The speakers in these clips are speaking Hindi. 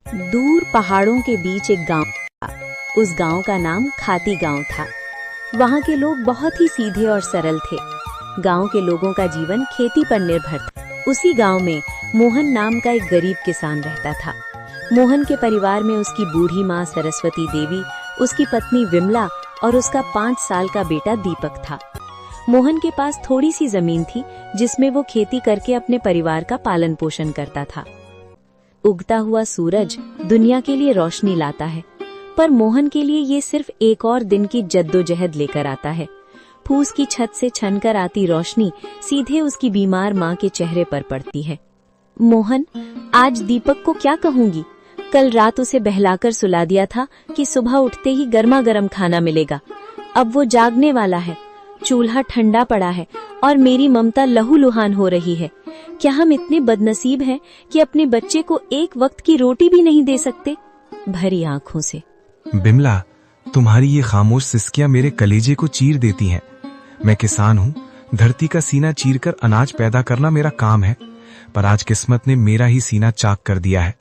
दूर पहाड़ों के बीच एक गांव था। उस गांव का नाम खाती गांव था। वहां के लोग बहुत ही सीधे और सरल थे। गांव के लोगों का जीवन खेती पर निर्भर था। उसी गांव में मोहन नाम का एक गरीब किसान रहता था। मोहन के परिवार में उसकी बूढ़ी माँ सरस्वती देवी, उसकी पत्नी विमला और उसका 5 साल का बेटा दीपक था। मोहन के पास थोड़ी सी जमीन थी जिसमें वो खेती करके अपने परिवार का पालन पोषण करता था। उगता हुआ सूरज दुनिया के लिए रोशनी लाता है, पर मोहन के लिए ये सिर्फ एक और दिन की जद्दोजहद लेकर आता है। फूस की छत से छनकर आती रोशनी सीधे उसकी बीमार माँ के चेहरे पर पड़ती है। मोहन, आज दीपक को क्या कहूंगी? कल रात उसे बहलाकर सुला दिया था कि सुबह उठते ही गर्मा गर्म खाना मिलेगा। अब वो जागने वाला है, चूल्हा ठंडा पड़ा है और मेरी ममता लहूलुहान हो रही है। क्या हम इतने बदनसीब हैं कि अपने बच्चे को एक वक्त की रोटी भी नहीं दे सकते? भरी आंखों से। बिमला, तुम्हारी ये खामोश सिसकियां मेरे कलेजे को चीर देती हैं। मैं किसान हूँ, धरती का सीना चीरकर अनाज पैदा करना मेरा काम है, पर आज किस्मत ने मेरा ही सीना चाक कर दिया है।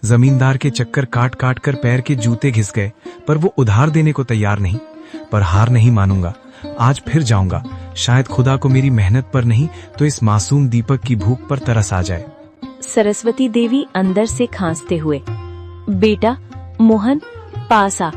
जमींदार के चक्कर काट काट कर पैर के जूते घिस गए, पर वो उधार देने को तैयार नहीं। पर हार नहीं मानूंगा, आज फिर जाऊंगा। शायद खुदा को मेरी मेहनत पर नहीं तो इस मासूम दीपक की भूख पर तरस आ जाए। सरस्वती देवी अंदर से खांसते हुए, बेटा मोहन, पास आ।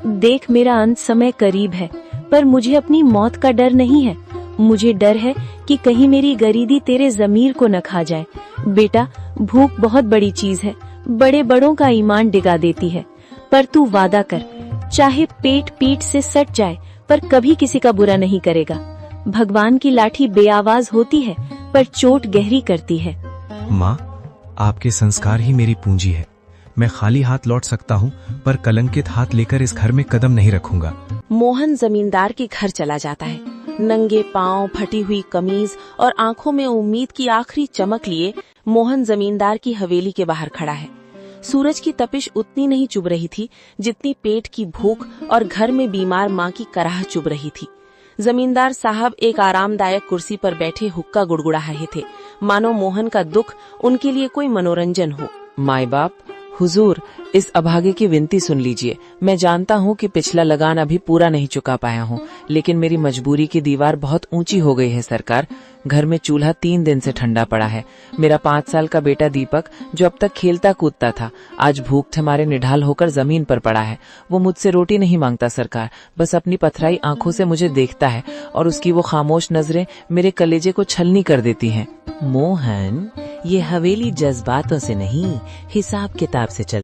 देख, मेरा अंत समय करीब है, पर मुझे अपनी मौत का डर नहीं है। मुझे डर है कि कहीं मेरी गरीबी तेरे जमीर को न खा जाए। बेटा, भूख बहुत बड़ी चीज है, बड़े बड़ों का ईमान डिगा देती है। पर तू वादा कर, चाहे पेट पीठ से सट जाए पर कभी किसी का बुरा नहीं करेगा। भगवान की लाठी बेआवाज होती है पर चोट गहरी करती है। माँ, आपके संस्कार ही मेरी पूंजी है। मैं खाली हाथ लौट सकता हूँ, पर कलंकित हाथ लेकर इस घर में कदम नहीं रखूंगा। मोहन जमींदार के घर चला जाता है। नंगे पांव, फटी हुई कमीज और आंखों में उम्मीद की आखिरी चमक लिए मोहन जमींदार की हवेली के बाहर खड़ा है। सूरज की तपिश उतनी नहीं चुभ रही थी जितनी पेट की भूख और घर में बीमार माँ की कराह चुभ रही थी। जमींदार साहब एक आरामदायक कुर्सी पर बैठे हुक्का गुड़गुड़ा रहे थे, मानो मोहन का दुख उनके लिए कोई मनोरंजन हो। माई बाप, हुजूर, इस अभागे की विनती सुन लीजिए। मैं जानता हूँ कि पिछला लगान अभी पूरा नहीं चुका पाया हूँ, लेकिन मेरी मजबूरी की दीवार बहुत ऊंची हो गई है सरकार। घर में चूल्हा 3 दिन से ठंडा पड़ा है। मेरा 5 साल का बेटा दीपक, जो अब तक खेलता कूदता था, आज भूख हमारे निढाल होकर जमीन पर पड़ा है। वो मुझसे रोटी नहीं मांगता सरकार, बस अपनी पथराई आंखों से मुझे देखता है और उसकी वो खामोश नजरें मेरे कलेजे को छलनी कर देती हैं। मोहन, ये हवेली जज्बातों से नहीं, हिसाब किताब से चल